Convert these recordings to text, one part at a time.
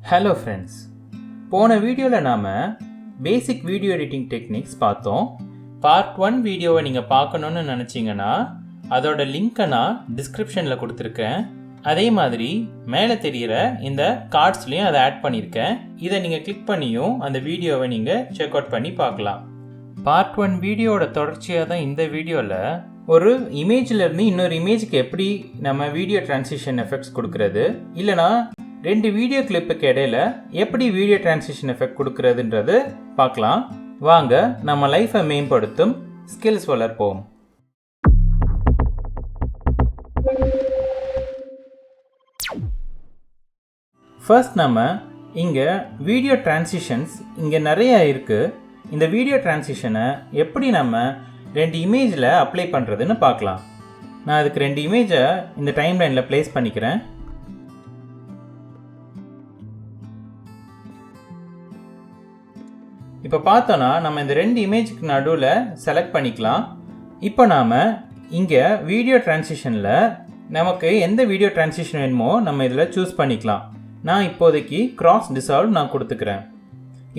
Hello friends, போன வீடியோவில் நாம் பேசிக் வீடியோ எடிட்டிங் டெக்னிக்ஸ் பார்த்தோம். பார்ட் 1 வீடியோவை நீங்கள் பார்க்கணுன்னு நினச்சிங்கன்னா அதோட லிங்க்கை நான் டிஸ்கிரிப்ஷனில் கொடுத்துருக்கேன். அதே மாதிரி மேலே தெரிகிற இந்த கார்ட்ஸ்லேயும் அதை ஆட் பண்ணியிருக்கேன். இதை நீங்கள் கிளிக் பண்ணியும் அந்த வீடியோவை நீங்கள் செக் அவுட் பண்ணி பார்க்கலாம். பார்ட் 1 வீடியோவோட தொடர்ச்சியாக தான் இந்த வீடியோவில் ஒரு இமேஜிலேருந்து இன்னொரு இமேஜுக்கு எப்படி நம்ம வீடியோ டிரான்சிஷன் எஃபெக்ட்ஸ் கொடுக்கறது, இல்லைனா 2 வீடியோ கிளிப்புக்கு இடையில எப்படி வீடியோ டிரான்சிஷன் எஃபெக்ட் கொடுக்கறதுன்றது பார்க்கலாம். வாங்க நம்ம லைஃபை மேம்படுத்தும் ஸ்கில்ஸ் வளர்ப்போம். ஃபர்ஸ்ட் நம்ம இங்கே வீடியோ டிரான்சிஷன்ஸ் இங்கே நிறைய இருக்குது. இந்த வீடியோ டிரான்சிஷனை எப்படி நம்ம 2 இமேஜில் அப்ளை பண்ணுறதுன்னு பார்க்கலாம். நான் அதுக்கு 2 இமேஜை இந்த டைம் லைனில் ப்ளேஸ் பண்ணிக்கிறேன். இப்போ பார்த்தோன்னா நம்ம இந்த 2 இமேஜுக்கு நடுவில் செலக்ட் பண்ணிக்கலாம். இப்போ நாம் இங்கே வீடியோ டிரான்சிஷனில் நமக்கு எந்த வீடியோ டிரான்சிஷன் வேணுமோ நம்ம இதில் சூஸ் பண்ணிக்கலாம். நான் இப்போதைக்கு கிராஸ் டிசால்வ் நான் கொடுத்துக்கிறேன்.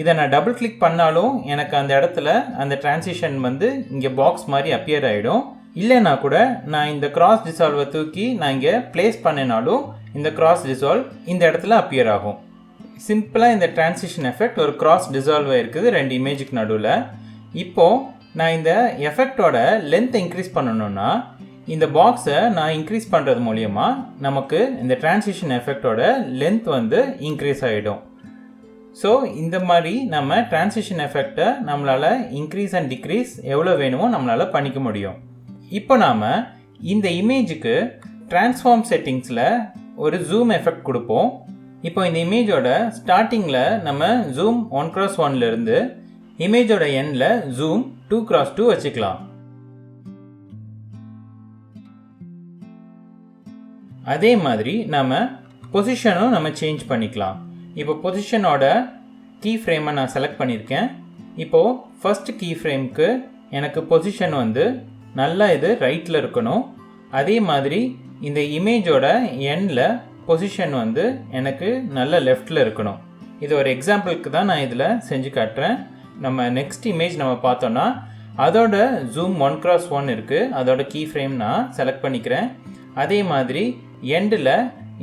இதை நான் டபுள் கிளிக் பண்ணாலும் எனக்கு அந்த இடத்துல அந்த டிரான்சிஷன் இங்கே பாக்ஸ் மாதிரி அப்பியர் ஆகிடும். இல்லைன்னா கூட நான் இந்த கிராஸ் டிசால்வை தூக்கி நான் இங்கே ப்ளேஸ் பண்ணினாலும் இந்த கிராஸ் டிசால்வ் இந்த இடத்துல அப்பியர் ஆகும். சிம்பிளாக இந்த டிரான்சிஷன் எஃபெக்ட் ஒரு கிராஸ் டிசால்வ் இருக்குது 2 இமேஜுக்கு நடுவில். இப்போது நான் இந்த எஃபெக்டோட லென்த்தை இன்க்ரீஸ் பண்ணணுன்னா இந்த பாக்ஸை நான் இன்க்ரீஸ் பண்ணுறது மூலயமா நமக்கு இந்த டிரான்சிஷன் எஃபெக்டோட லென்த் இன்க்ரீஸ் ஆகிடும். ஸோ இந்த மாதிரி நம்ம டிரான்சிஷன் எஃபெக்டை நம்மளால் இன்க்ரீஸ் அண்ட் டிக்ரீஸ் எவ்வளோ வேணுமோ நம்மளால் பண்ணிக்க முடியும். இப்போ நாம் இந்த இமேஜுக்கு ட்ரான்ஸ்ஃபார்ம் செட்டிங்ஸில் ஒரு ஜூம் எஃபெக்ட் கொடுப்போம். இப்போ இந்த இமேஜோட ஸ்டார்டிங்கில் நம்ம ஜூம் 1x1 இமேஜோட எண்டில் ஜூம் 2x2 வச்சுக்கலாம். அதே மாதிரி நம்ம பொசிஷனும் நம்ம சேஞ்ச் பண்ணிக்கலாம். இப்போ பொசிஷனோட கீ ஃப்ரேமை நான் செலக்ட் பண்ணியிருக்கேன். இப்போது ஃபர்ஸ்ட் கீ ஃப்ரேம்க்கு எனக்கு பொசிஷன் நல்லா இது ரைட்டில் இருக்கணும். அதே மாதிரி இந்த இமேஜோட எண்டில் பொசிஷன் எனக்கு நல்ல லெஃப்டில் இருக்கணும். இது ஒரு எக்ஸாம்பிளுக்கு தான் நான் இதில் செஞ்சு காட்டுறேன். நம்ம நெக்ஸ்ட் இமேஜ் நம்ம பார்த்தோன்னா அதோட ஜூம் 1x1 இருக்குது. அதோட கீ ஃப்ரேம் நான் செலக்ட் பண்ணிக்கிறேன். அதே மாதிரி எண்டில்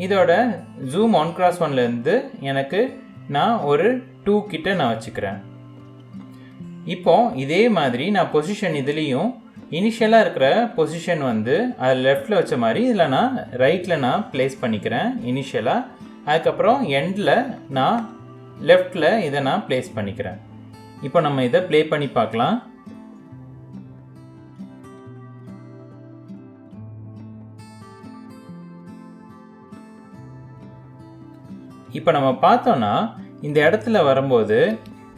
இதோட ஜூம் 1x1 எனக்கு நான் ஒரு 2 கிட்ட நான் வச்சுக்கிறேன். இப்போ இதே மாதிரி நான் பொசிஷன் இதுலேயும் இனிஷியலாக இருக்கிற பொசிஷன் அது லெஃப்டில் வச்ச மாதிரி இதில் நான் ரைட்டில் நான் ப்ளேஸ் பண்ணிக்கிறேன் இனிஷியலாக. அதுக்கப்புறம் எண்டில் நான் லெஃப்டில் இதை நான் ப்ளேஸ் பண்ணிக்கிறேன். இப்போ நம்ம இதை ப்ளே பண்ணி பார்க்கலாம். இப்போ நம்ம பார்த்தோன்னா இந்த இடத்துல வரும்போது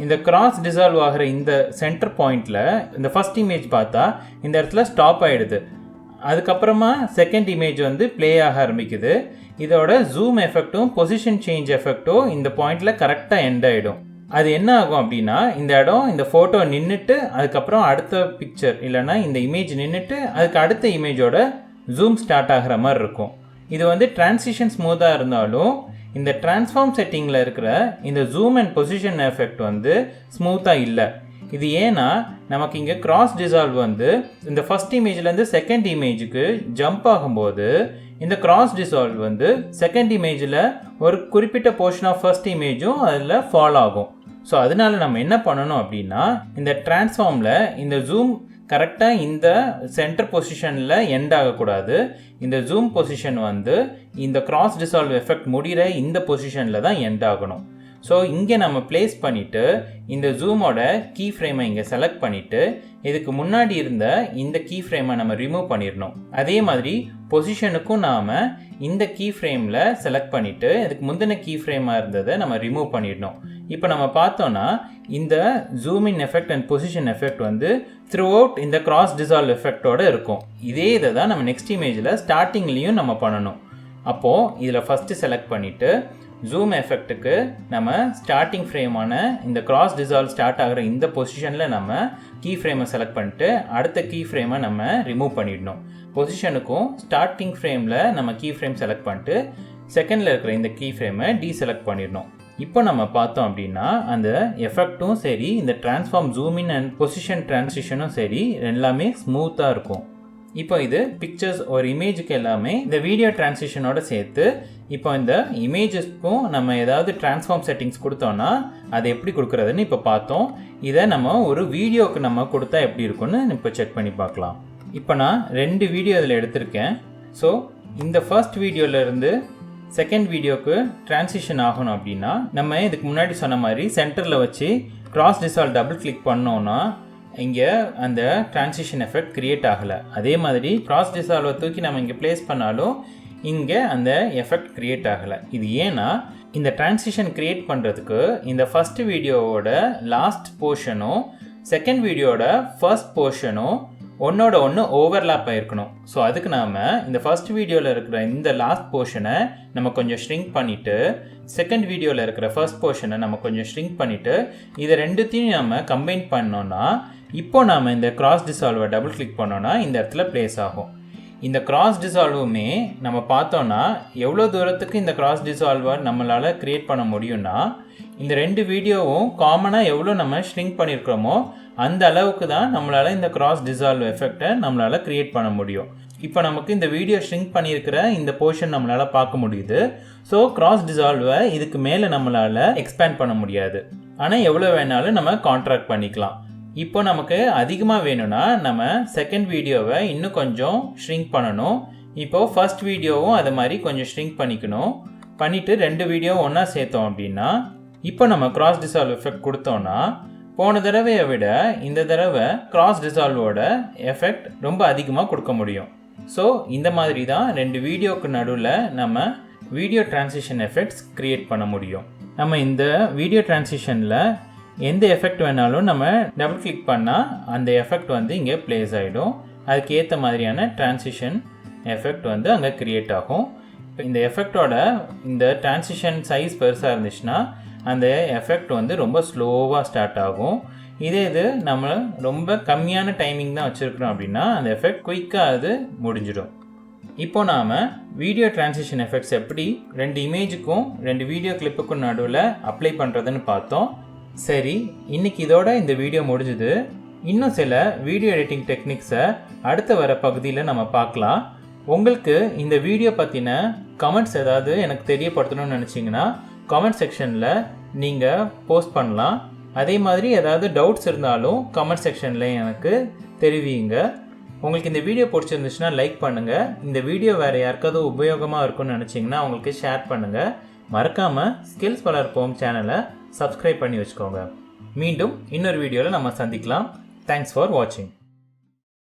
இந்த கிராஸ் டிசால்வ் ஆகிற இந்த சென்டர் பாயிண்டில் இந்த ஃபஸ்ட் இமேஜ் பார்த்தா இந்த இடத்துல ஸ்டாப் ஆகிடுது. அதுக்கப்புறமா செகண்ட் இமேஜ் ப்ளே ஆக ஆரம்பிக்குது. இதோட ஜூம் எஃபெக்ட்டும் பொசிஷன் சேஞ்ச் எஃபெக்ட்டும் இந்த பாயிண்டில் கரெக்டாக எண்ட் ஆகிடும். அது என்ன ஆகும் அப்படின்னா இந்த இடம் இந்த ஃபோட்டோ நின்றுட்டு அதுக்கப்புறம் அடுத்த பிக்சர் இல்லைன்னா இந்த இமேஜ் நின்றுட்டு அதுக்கு அடுத்த இமேஜோட ஜூம் ஸ்டார்ட் ஆகிற மாதிரி இருக்கும். இது டிரான்சிஷன் ஸ்மூத்தாக இருந்தாலும் இந்த டிரான்ஸ்ஃபார்ம் செட்டிங்கில் இருக்கிற இந்த ஜூம் அண்ட் பொசிஷன் எஃபெக்ட் ஸ்மூத்தாக இல்லை. இது ஏன்னா நமக்கு இங்கே கிராஸ் டிசால்வ் இந்த ஃபஸ்ட் இமேஜ்லேருந்து செகண்ட் இமேஜுக்கு ஜம்ப் ஆகும்போது இந்த கிராஸ் டிசால்வ் செகண்ட் இமேஜில் ஒரு குறிப்பிட்ட போர்ஷன் ஆஃப் ஃபர்ஸ்ட் இமேஜும் அதில் ஃபாலோ ஆகும். ஸோ அதனால நம்ம என்ன பண்ணணும் அப்படின்னா இந்த டிரான்ஸ்ஃபார்மில் இந்த ஜூம் கரெக்டாக இந்த சென்டர் பொசிஷனில் எண்ட் ஆகக்கூடாது. இந்த ஜூம் பொசிஷன் இந்த கிராஸ் டிசால்வ் எஃபெக்ட் முடிகிற இந்த பொசிஷனில் தான் எண்ட் ஆகணும். ஸோ இங்கே நம்ம ப்ளேஸ் பண்ணிவிட்டு இந்த ஜூமோட கீ ஃப்ரேமை இங்கே செலக்ட் பண்ணிவிட்டு இதுக்கு முன்னாடி இருந்த இந்த கீ ஃப்ரேமை நம்ம ரிமூவ் பண்ணிடணும். அதே மாதிரி பொசிஷனுக்கும் நாம் இந்த கீ ஃப்ரேமில் செலக்ட் பண்ணிவிட்டு இதுக்கு முந்தின கீ ஃப்ரேமாக இருந்ததை நம்ம ரிமூவ் பண்ணிடணும். இப்போ நம்ம பார்த்தோன்னா இந்த zoom in effect and position effect through out இந்த கிராஸ் டிசால்வ் எஃபெக்டோடு இருக்கும். இதே இதை தான் நம்ம நெக்ஸ்ட் இமேஜில் ஸ்டார்டிங்லேயும் நம்ம பண்ணணும். அப்போது இதில் ஃபஸ்ட்டு செலக்ட் பண்ணிவிட்டு ஜூம் எஃபெக்ட்டுக்கு நம்ம ஸ்டார்டிங் ஃப்ரேமான இந்த கிராஸ் டிசால்வ் ஸ்டார்ட் ஆகிற இந்த பொசிஷனில் நம்ம கீ ஃப்ரேமை செலக்ட் பண்ணிட்டு அடுத்த கீ ஃப்ரேமை நம்ம ரிமூவ் பண்ணிடணும். பொசிஷனுக்கும் ஸ்டார்டிங் ஃப்ரேமில் நம்ம கீ ஃப்ரேம் செலக்ட் பண்ணிட்டு செகண்டில் இருக்கிற இந்த கீ ஃப்ரேமை டீசெலக்ட் பண்ணிடணும். இப்போ நம்ம பார்த்தோம் அப்படின்னா அந்த எஃபெக்ட்டும் சரி, இந்த transform zoom in and position ட்ரான்சிஷனும் சரி, எல்லாமே ஸ்மூத்தாக இருக்கும். இப்போ இது பிக்சர்ஸ் ஒரு இமேஜுக்கு எல்லாமே இந்த வீடியோ ட்ரான்சிஷனோட சேர்த்து இப்போ இந்த இமேஜஸ்க்கும் நம்ம ஏதாவது ட்ரான்ஸ்ஃபார்ம் செட்டிங்ஸ் கொடுத்தோன்னா அதை எப்படி கொடுக்குறதுன்னு இப்போ பார்த்தோம். இதை நம்ம ஒரு வீடியோவுக்கு நம்ம கொடுத்தா எப்படி இருக்குன்னு இப்போ செக் பண்ணி பார்க்கலாம். இப்போ நான் 2 வீடியோ இதில் எடுத்திருக்கேன். ஸோ இந்த ஃபர்ஸ்ட் வீடியோவிலேருந்து செகண்ட் வீடியோவுக்கு ட்ரான்சிஷன் ஆகணும் அப்படின்னா நம்ம இதுக்கு முன்னாடி சொன்ன மாதிரி சென்டரில் வச்சு கிராஸ் டிசால்வ் டபுள் கிளிக் பண்ணோன்னா இங்கே அந்த ட்ரான்சிஷன் எஃபெக்ட் க்ரியேட் ஆகலை. அதே மாதிரி கிராஸ் டிசால்வை தூக்கி நம்ம இங்கே ப்ளேஸ் பண்ணாலும் இங்கே அந்த எஃபெக்ட் க்ரியேட் ஆகலை. இது ஏன்னா இந்த ட்ரான்சிஷன் க்ரியேட் பண்ணுறதுக்கு இந்த ஃபஸ்ட் வீடியோவோட லாஸ்ட் போர்ஷனும் செகண்ட் வீடியோட ஃபர்ஸ்ட் போர்ஷனும் ஒன்னோட ஒன்று ஓவர்லாப் ஆகிருக்கணும். ஸோ அதுக்கு நாம் இந்த ஃபர்ஸ்ட் வீடியோவில் இருக்கிற இந்த லாஸ்ட் போர்ஷனை நம்ம கொஞ்சம் ஷ்ரிங்க் பண்ணிவிட்டு செகண்ட் வீடியோவில் இருக்கிற ஃபர்ஸ்ட் போர்ஷனை நம்ம கொஞ்சம் ஷ்ரிங்க் பண்ணிவிட்டு இதை ரெண்டுத்தையும் நம்ம கம்பைன் பண்ணோன்னா இப்போ நாம் இந்த கிராஸ் டிசால்வை டபுள் கிளிக் பண்ணோன்னா இந்த இடத்துல ப்ளேஸ் ஆகும். இந்த கிராஸ் டிசால்வுமே நம்ம பார்த்தோன்னா எவ்வளோ தூரத்துக்கு இந்த கிராஸ் டிசால்வை நம்மளால் க்ரியேட் பண்ண முடியும்னா இந்த 2 வீடியோவும் காமனாக எவ்வளோ நம்ம ஷ்ரிங்க் பண்ணியிருக்கிறோமோ அந்த அளவுக்கு தான் நம்மளால் இந்த கிராஸ் டிசால்வ் எஃபெக்டை நம்மளால் க்ரியேட் பண்ண முடியும். இப்போ நமக்கு இந்த வீடியோ ஷ்ரிங்க் பண்ணியிருக்கிற இந்த போர்ஷன் நம்மளால் பார்க்க முடியுது. ஸோ கிராஸ் டிசால்வை இதுக்கு மேலே நம்மளால் எக்ஸ்பேண்ட் பண்ண முடியாது. ஆனால் எவ்வளோ வேணாலும் நம்ம கான்ட்ராக்ட் பண்ணிக்கலாம். இப்போ நமக்கு அதிகமாக வேணும்னா நம்ம செகண்ட் வீடியோவை இன்னும் கொஞ்சம் ஷ்ரிங்க் பண்ணணும். இப்போது ஃபர்ஸ்ட் வீடியோவும் அது மாதிரி கொஞ்சம் ஷ்ரிங்க் பண்ணிவிட்டு 2 வீடியோவும் ஒன்றா சேர்த்தோம் அப்படின்னா இப்போ நம்ம கிராஸ் டிசால்வ் எஃபெக்ட் கொடுத்தோன்னா போன தடவையை விட இந்த தடவை கிராஸ் டிசால்வோட எஃபெக்ட் ரொம்ப அதிகமாக கொடுக்க முடியும். ஸோ இந்த மாதிரி தான் 2 வீடியோவுக்கு நடுவில் நம்ம வீடியோ ட்ரான்சிஷன் எஃபெக்ட்ஸ் க்ரியேட் பண்ண முடியும். நம்ம இந்த வீடியோ ட்ரான்சிஷனில் எந்த எஃபெக்ட் வேணாலும் நம்ம டபுள் கிளிக் பண்ணால் அந்த எஃபெக்ட் வந்து இங்கே ப்ளேஸ் ஆகிடும். அதுக்கு ஏற்ற மாதிரியான ட்ரான்சிஷன் எஃபெக்ட் வந்து அங்கே க்ரியேட் ஆகும். இப்போ இந்த எஃபெக்டோட இந்த ட்ரான்சிஷன் சைஸ் பெருசாக இருந்துச்சுன்னா அந்த எஃபெக்ட் வந்து ரொம்ப ஸ்லோவாக ஸ்டார்ட் ஆகும். இது நம்ம ரொம்ப கம்மியான டைமிங் தான் வச்சுருக்கிறோம் அப்படின்னா அந்த எஃபெக்ட் குயிக்காக அது முடிஞ்சிடும். இப்போ நாம் வீடியோ ட்ரான்சிஷன் எஃபெக்ட்ஸ் எப்படி 2 இமேஜுக்கும் 2 வீடியோ கிளிப்புக்கும் நடுவில் அப்ளை பண்ணுறதுன்னு பார்த்தோம். சரி, இன்றைக்கி இதோட இந்த வீடியோ முடிஞ்சுது. இன்னும் சில வீடியோ எடிட்டிங் டெக்னிக்ஸை அடுத்த வர பகுதியில் நம்ம பார்க்கலாம். உங்களுக்கு இந்த வீடியோ பற்றின கமெண்ட்ஸ் ஏதாவது எனக்கு தெரியப்படுத்தணும்னு நினச்சிங்கன்னா கமெண்ட் செக்ஷனில் நீங்கள் போஸ்ட் பண்ணலாம். அதே மாதிரி ஏதாவது டவுட்ஸ் இருந்தாலும் கமெண்ட் செக்ஷனில் எனக்கு தெரிவிங்க. உங்களுக்கு இந்த வீடியோ பிடிச்சிருந்துச்சுன்னா லைக் பண்ணுங்கள். இந்த வீடியோ வேறு யாருக்காவது உபயோகமாக இருக்கும்னு நினச்சிங்கன்னா அவங்களுக்கு ஷேர் பண்ணுங்கள். மறக்காமல் ஸ்கில்ஸ் வளர்ப்போம் சேனலை சப்ஸ்கிரைப் பண்ணி வச்சுக்கோங்க. மீண்டும் இன்னொரு வீடியோவில் நம்ம சந்திக்கலாம். தேங்க்ஸ் ஃபார் வாட்சிங்.